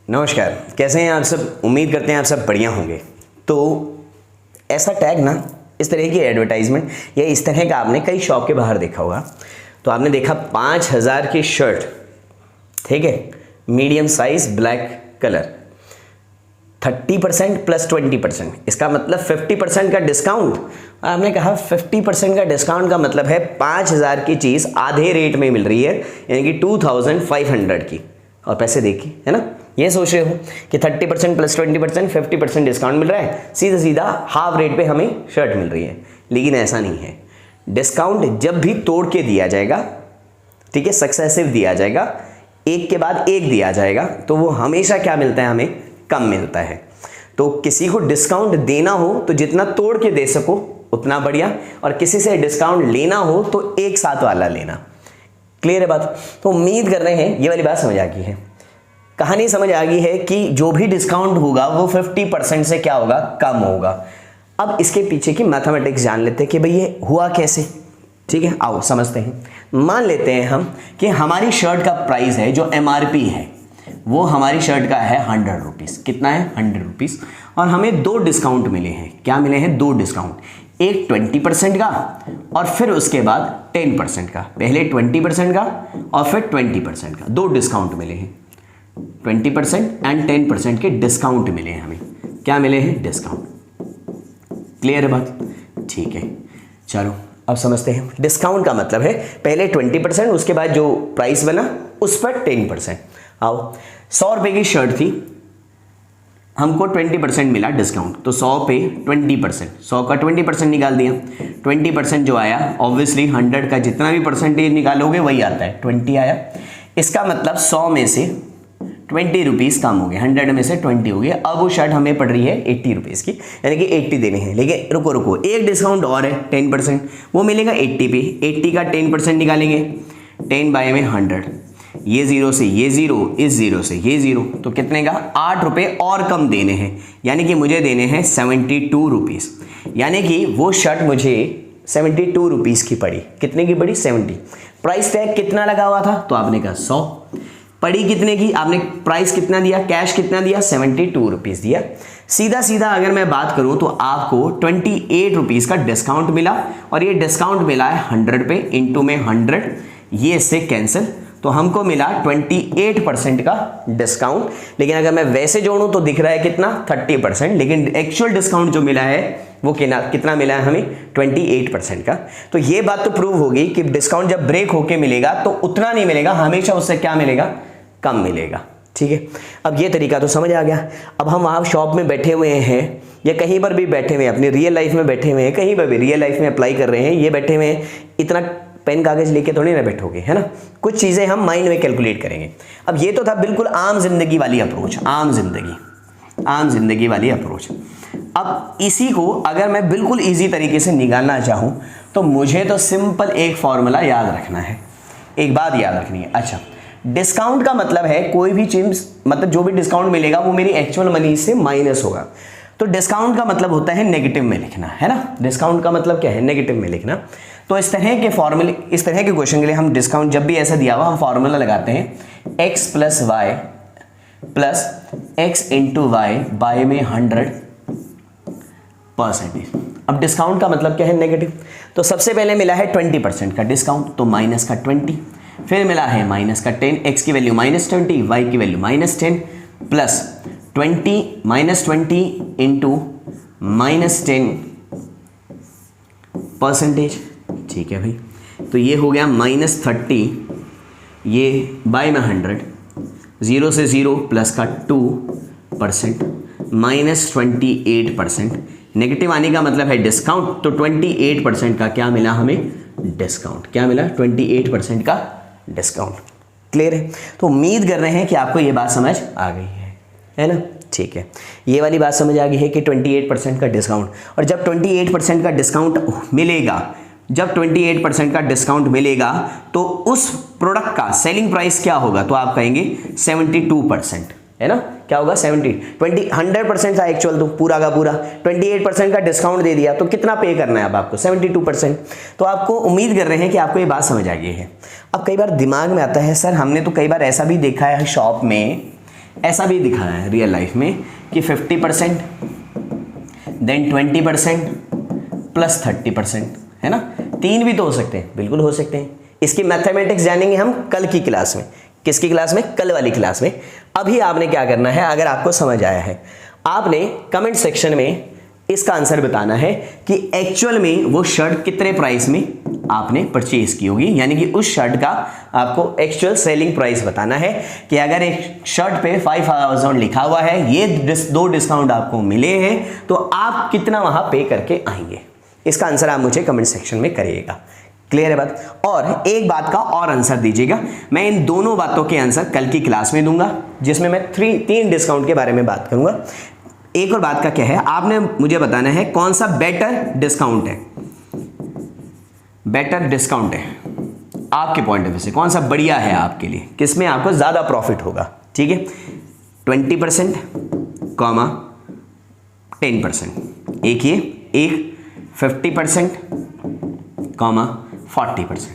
नमस्कार, कैसे हैं आप सब। उम्मीद करते हैं आप सब बढ़िया होंगे। तो ऐसा टैग ना, इस तरह की एडवर्टाइजमेंट या इस तरह का आपने कई शॉप के बाहर देखा होगा। तो आपने देखा 5000 की शर्ट, ठीक है, medium size black colour, 30% plus 20%, इसका मतलब 50% का डिस्काउंट। आपने कहा 50% का डिस्काउंट का मतलब है 5000 की चीज़ आधे रेट में मिल रही है, यानी कि 2500 की। और पैसे देखिए, है ना, ये सोच रहे हो कि 30% प्लस 20% 50% डिस्काउंट मिल रहा है, सीधा सीधा हाफ रेट पे हमें शर्ट मिल रही है। लेकिन ऐसा नहीं है। डिस्काउंट जब भी तोड़ के दिया जाएगा, ठीक है, सक्सेसिव दिया जाएगा, एक के बाद एक दिया जाएगा, तो वो हमेशा क्या मिलता है, हमें कम मिलता है। तो किसी को डिस्काउंट देना हो तो जितना तोड़ के दे सको उतना बढ़िया, और किसी से डिस्काउंट लेना हो तो एक साथ वाला लेना। क्लियर है बात। तो उम्मीद कर रहे हैं ये वाली बात समझ आ गई है। कहानी समझ आ गई है कि जो भी डिस्काउंट होगा वो 50% से क्या होगा, कम होगा। अब इसके पीछे की मैथमेटिक्स जान लेते हैं कि भाई ये हुआ कैसे। ठीक है, आओ समझते हैं। मान लेते हैं हम कि हमारी शर्ट का प्राइस है, जो MRP है वो हमारी शर्ट का है 100 रुपीज़। कितना है, 100 रुपीज़। और हमें दो डिस्काउंट मिले हैं। क्या मिले हैं, दो डिस्काउंट, एक 20% का और फिर उसके बाद 10% का। पहले 20% का और फिर 20% का, दो डिस्काउंट मिले हैं। 20% एंड 10% के डिस्काउंट मिले हैं हमें। क्या मिले हैं, डिस्काउंट। क्लियर है बात, ठीक है। चलो अब समझते हैं। डिस्काउंट का मतलब है पहले 20%, उसके बाद जो प्राइस बना उस पर 10%। आओ, 100 रुपये की शर्ट थी, हमको 20% मिला डिस्काउंट, तो 100 पे 20%, 100 का 20% निकाल दिया। 20% जो आया, ऑब्वियसली 100 का जितना भी परसेंटेज निकालोगे वही आता है, 20 आया। इसका मतलब 100 में से 20 रुपीज़ कम हो गए, 100 में से 20 हो गए। अब वो शर्ट हमें पड़ रही है 80 रुपीज़ की, यानी कि 80 देने हैं। लेकिन रुको रुको, एक डिस्काउंट और है 10%, वो मिलेगा 80 पे। 80 का 10% निकालेंगे, 10 बाय में 100, ये जीरो से ये जीरो, इस जीरो से ये जीरो, तो कितने का, 8 रुपये और कम देने हैं, यानी कि मुझे देने हैं 72 रुपीज़। यानी कि वो शर्ट मुझे 72 रुपीज़ की पड़ी। कितने की पड़ी, 70। प्राइस टैग कितना लगा हुआ था, तो आपने कहा 100। पड़ी कितने की, आपने प्राइस कितना दिया, कैश कितना दिया, 72 रुपीज़ दिया। सीधा सीधा अगर मैं बात करूं तो आपको 28 रुपीज़ का डिस्काउंट मिला, और ये डिस्काउंट मिला है 100 पे, इंटू में 100, ये इससे कैंसिल, तो हमको मिला 28% का डिस्काउंट। लेकिन अगर मैं वैसे जोड़ूं तो दिख रहा है कितना, 30%, लेकिन एक्चुअल डिस्काउंट जो मिला है वो कितना मिला है हमें, 28% का। तो ये बात तो प्रूव होगी कि डिस्काउंट जब ब्रेक होके मिलेगा तो उतना नहीं मिलेगा, हमेशा उससे क्या मिलेगा, कम मिलेगा। ठीक है, अब ये तरीका तो समझ आ गया। अब हम वहाँ शॉप में बैठे हुए हैं या कहीं पर भी बैठे हुए हैं, अपनी रियल लाइफ में बैठे हुए हैं, कहीं पर भी रियल लाइफ में अप्लाई कर रहे हैं, ये बैठे हुए हैं, इतना पेन कागज लेके थोड़ी ना बैठोगे, है ना। कुछ चीज़ें हम माइंड में कैलकुलेट करेंगे। अब ये तो था बिल्कुल आम जिंदगी वाली अप्रोच, आम जिंदगी वाली अप्रोच। अब इसी को अगर मैं बिल्कुल इजी तरीके से निकालना चाहूँ तो मुझे तो सिंपल एक फॉर्मूला याद रखना है, एक बात याद रखनी है। अच्छा, डिस्काउंट का मतलब है कोई भी चीज, मतलब जो भी डिस्काउंट मिलेगा वो मेरी एक्चुअल मनी से माइनस होगा। तो डिस्काउंट का मतलब होता है नेगेटिव में लिखना, है ना। डिस्काउंट का मतलब क्या है, नेगेटिव में लिखना। तो इस तरह के फॉर्मूले, इस तरह के क्वेश्चन के लिए हम डिस्काउंट जब भी ऐसा दिया हुआ, हम फॉर्मूला लगाते हैं x plus y plus x into y by में 100%। अब डिस्काउंट का मतलब क्या है, नेगेटिव। तो सबसे पहले मिला है 20% का डिस्काउंट, तो माइनस का 20, फिर मिला है माइनस का 10, x की वैल्यू -20, y की वैल्यू -10, प्लस 20 -20 इंटू -10%। ठीक है भाई, तो ये हो गया -30, ये बाय में 100, 0 से 0 प्लस का 2%, -28%। नेगेटिव आने का मतलब है डिस्काउंट, तो 28% का क्या मिला हमें, डिस्काउंट। क्या मिला, 28% का डिस्काउंट। क्लियर है। तो उम्मीद कर रहे हैं कि आपको ये बात समझ आ गई है ना। ठीक है, ये वाली बात समझ आ गई है कि 28% का डिस्काउंट। और जब 28% का डिस्काउंट मिलेगा, जब 28% का डिस्काउंट मिलेगा तो उस प्रोडक्ट का सेलिंग प्राइस क्या होगा, तो आप कहेंगे 72%, है ना। क्या होगा, 100% था एक्चुअल, तो पूरा का पूरा 28% का डिस्काउंट दे दिया, तो कितना पे करना है अब आपको, 72%। तो आपको उम्मीद कर रहे हैं कि आपको ये बात समझ आ गई है। अब कई बार दिमाग में आता है, सर हमने तो कई बार ऐसा भी देखा है शॉप में ऐसा भी दिखा है रियल लाइफ में कि 50% देन 20% प्लस 30%, है ना। 3 भी तो हो सकते हैं, बिल्कुल हो सकते हैं। इसकी मैथमेटिक्स जानेंगे हम कल की क्लास में। किसकी क्लास में? कल वाली क्लास में। अभी आपने क्या करना है, अगर आपको समझ आया है, आपने कमेंट सेक्शन में इसका आंसर बताना है कि एक्चुअल में वो शर्ट कितने प्राइस में आपने परचेज की होगी, यानी कि उस शर्ट का आपको एक्चुअल सेलिंग प्राइस बताना है कि अगर एक शर्ट पे 5000 लिखा हुआ है, ये 2 डिस्काउंट आपको मिले हैं, तो आप कितना वहां पे करके आएंगे। इसका आंसर आप मुझे कमेंट सेक्शन में करिएगा। क्लियर है बात? और एक बात का और आंसर दीजिएगा, मैं इन दोनों बातों के आंसर कल की क्लास में दूंगा, जिसमें मैं 3 डिस्काउंट के बारे में बात करूंगा। एक और बात का क्या है, आपने मुझे बताना है कौन सा बेटर डिस्काउंट है, बेटर डिस्काउंट है आपके पॉइंट ऑफ व्यू से, कौन सा बढ़िया है आपके लिए, किसमें आपको ज्यादा प्रॉफिट होगा। ठीक है, 20%, 10%, एक ये, एक 50%, 40%,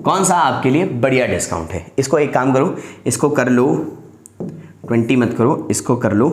कौन सा आपके लिए बढ़िया डिस्काउंट है। इसको एक काम करो, इसको कर लो 20 मत करो, इसको कर लो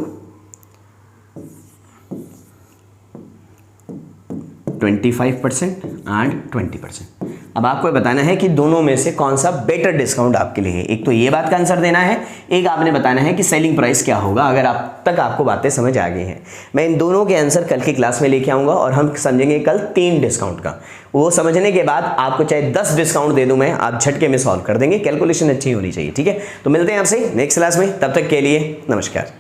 25% एंड 20%। अब आपको बताना है कि दोनों में से कौन सा बेटर डिस्काउंट आपके लिए है। एक तो ये बात का आंसर देना है, एक आपने बताना है कि सेलिंग प्राइस क्या होगा। अगर आप तक आपको बातें समझ आ गई हैं, मैं इन दोनों के आंसर कल की क्लास में लेके आऊंगा और हम समझेंगे कल 3 डिस्काउंट का। वो समझने के बाद आपको चाहे 10 डिस्काउंट दे दूं मैं, आप झटके में सॉल्व कर देंगे। कैलकुलेशन अच्छी होनी चाहिए। ठीक है, तो मिलते हैं आपसे नेक्स्ट क्लास में, तब तक के लिए नमस्कार।